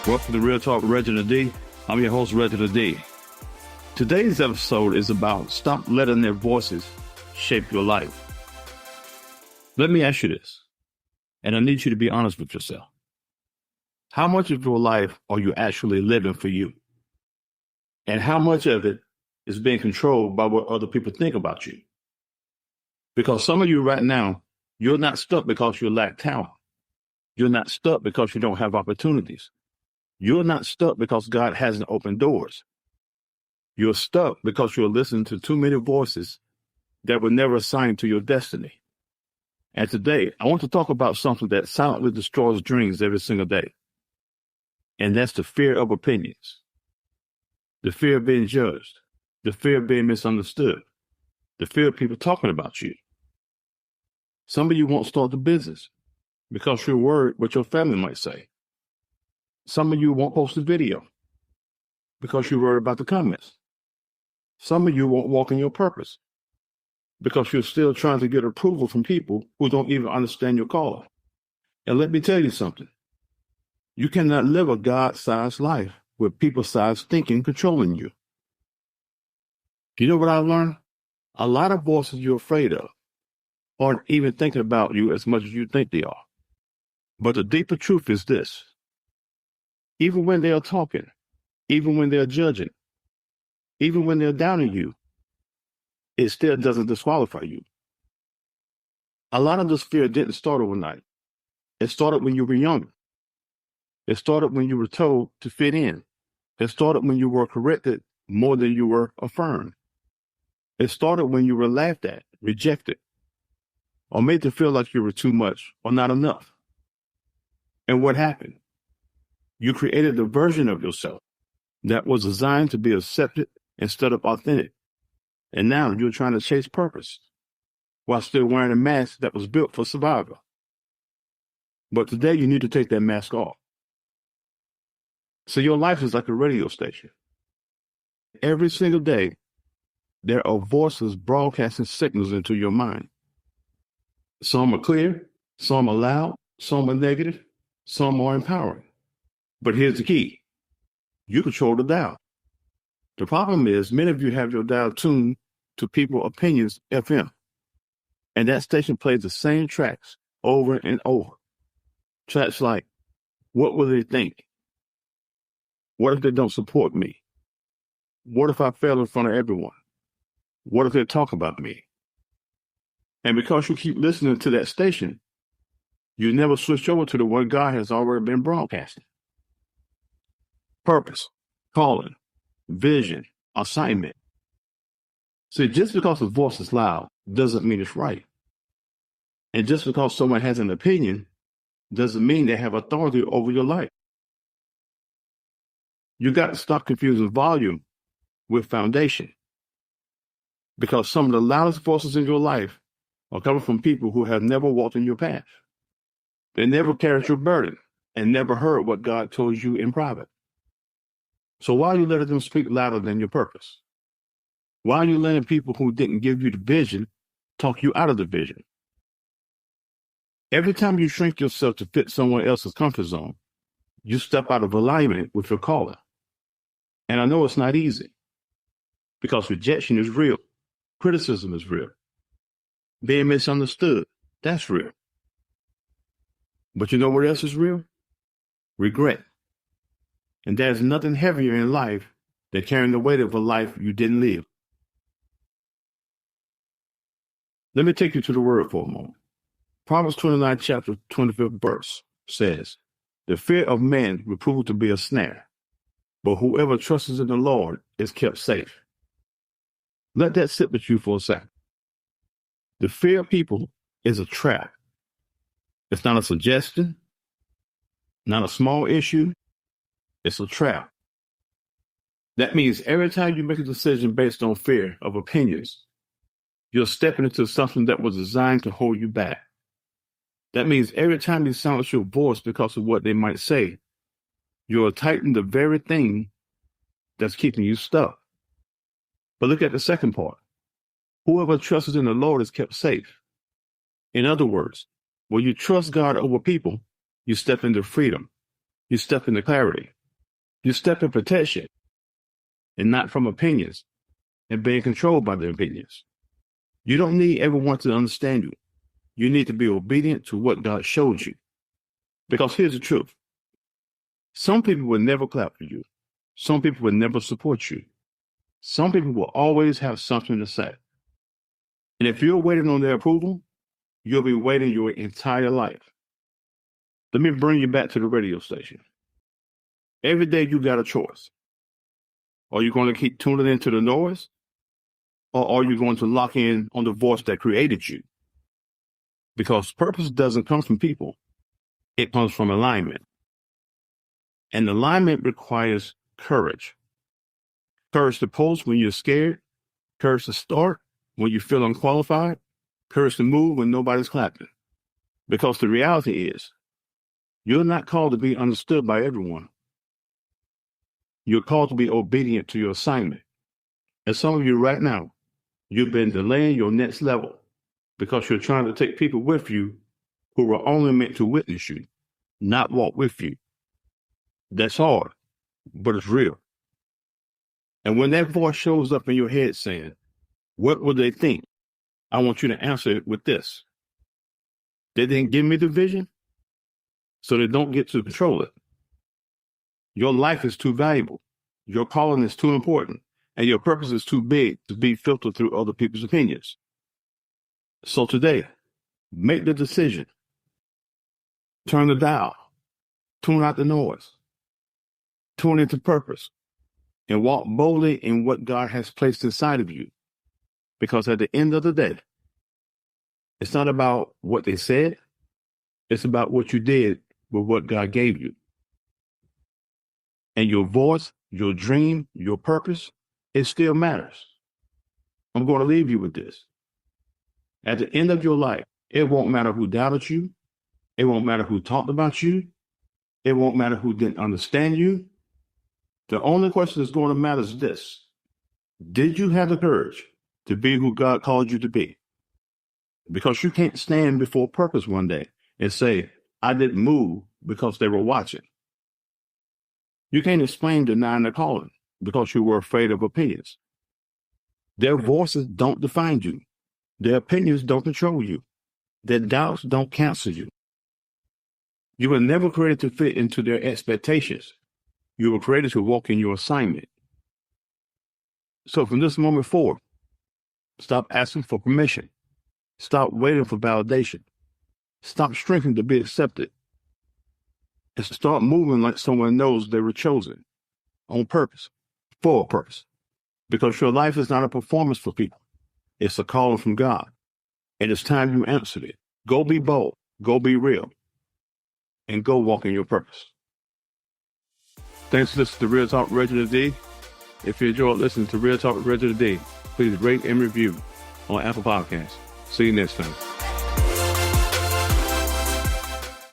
Welcome to Real Talk with Reginald D. I'm your host, Reginald D. Today's episode is about stop letting their voices shape your life. Let me ask you this, and I need you to be honest with yourself. How much of your life are you actually living for you? And how much of it is being controlled by what other people think about you? Because some of you right now, you're not stuck because you lack talent. You're not stuck because you don't have opportunities. You're not stuck because God hasn't opened doors. You're stuck because you're listening to too many voices that were never assigned to your destiny. And today, I want to talk about something that silently destroys dreams every single day. And that's the fear of opinions. The fear of being judged. The fear of being misunderstood. The fear of people talking about you. Some of you won't start the business because you're worried what your family might say. Some of you won't post a video because you're worried about the comments. Some of you won't walk in your purpose because you're still trying to get approval from people who don't even understand your calling. And let me tell you something. You cannot live a God-sized life with people-sized thinking controlling you. You know what I learned? A lot of voices you're afraid of aren't even thinking about you as much as you think they are. But the deeper truth is this. Even when they are talking, even when they're judging, even when they're downing you, it still doesn't disqualify you. A lot of this fear didn't start overnight. It started when you were younger. It started when you were told to fit in. It started when you were corrected more than you were affirmed. It started when you were laughed at, rejected, or made to feel like you were too much or not enough. And what happened? You created a version of yourself that was designed to be accepted instead of authentic. And now you're trying to chase purpose while still wearing a mask that was built for survival. But today you need to take that mask off. So your life is like a radio station. Every single day, there are voices broadcasting signals into your mind. Some are clear, some are loud, some are negative, some are empowering. But here's the key. You control the dial. The problem is many of you have your dial tuned to people's opinions FM. And that station plays the same tracks over and over. Tracks like, what will they think? What if they don't support me? What if I fail in front of everyone? What if they talk about me? And because you keep listening to that station, you never switch over to the one God has already been broadcasting. Purpose, calling, vision, assignment. See, just because a voice is loud doesn't mean it's right. And just because someone has an opinion doesn't mean they have authority over your life. You got to stop confusing volume with foundation. Because some of the loudest voices in your life are coming from people who have never walked in your path. They never carried your burden and never heard what God told you in private. So why are you letting them speak louder than your purpose? Why are you letting people who didn't give you the vision talk you out of the vision? Every time you shrink yourself to fit someone else's comfort zone, you step out of alignment with your calling. And I know it's not easy because rejection is real. Criticism is real. Being misunderstood, that's real. But you know what else is real? Regret. And there's nothing heavier in life than carrying the weight of a life you didn't live. Let me take you to the word for a moment. Proverbs 29, chapter 25th verse says, the fear of man will prove to be a snare, but whoever trusts in the Lord is kept safe. Let that sit with you for a second. The fear of people is a trap. It's not a suggestion, not a small issue. It's a trap. That means every time you make a decision based on fear of opinions, you're stepping into something that was designed to hold you back. That means every time you silence your voice because of what they might say, you're tightening the very thing that's keeping you stuck. But look at the second part. Whoever trusts in the Lord is kept safe. In other words, when you trust God over people, you step into freedom. You step into clarity. You step in protection and not from opinions and being controlled by their opinions. You don't need everyone to understand you. You need to be obedient to what God showed you. Because here's the truth. Some people will never clap for you. Some people will never support you. Some people will always have something to say. And if you're waiting on their approval, you'll be waiting your entire life. Let me bring you back to the radio station. Every day you got a choice. Are you going to keep tuning into the noise? Or are you going to lock in on the voice that created you? Because purpose doesn't come from people. It comes from alignment. And alignment requires courage. Courage to post when you're scared. Courage to start when you feel unqualified. Courage to move when nobody's clapping. Because the reality is, you're not called to be understood by everyone. You're called to be obedient to your assignment. And some of you right now, you've been delaying your next level because you're trying to take people with you who were only meant to witness you, not walk with you. That's hard, but it's real. And when that voice shows up in your head saying, what will they think? I want you to answer it with this. They didn't give me the vision, so they don't get to control it. Your life is too valuable. Your calling is too important. And your purpose is too big to be filtered through other people's opinions. So today, make the decision. Turn the dial. Tune out the noise. Tune into purpose. And walk boldly in what God has placed inside of you. Because at the end of the day, it's not about what they said. It's about what you did with what God gave you. And your voice, your dream, your purpose, it still matters. I'm going to leave you with this. At the end of your life, it won't matter who doubted you. It won't matter who talked about you. It won't matter who didn't understand you. The only question that's going to matter is this. Did you have the courage to be who God called you to be? Because you can't stand before purpose one day and say, I didn't move because they were watching. You can't explain denying the calling because you were afraid of opinions. Their voices don't define you. Their opinions don't control you. Their doubts don't cancel you. You were never created to fit into their expectations. You were created to walk in your assignment. So from this moment forward, stop asking for permission. Stop waiting for validation. Stop shrinking to be accepted. And start moving like someone knows they were chosen on purpose, for a purpose. Because your life is not a performance for people. It's a calling from God. And it's time you answered it. Go be bold. Go be real. And go walk in your purpose. Thanks for listening to Real Talk with Reginald D. If you enjoyed listening to Real Talk with Reginald D, please rate and review on Apple Podcasts. See you next time.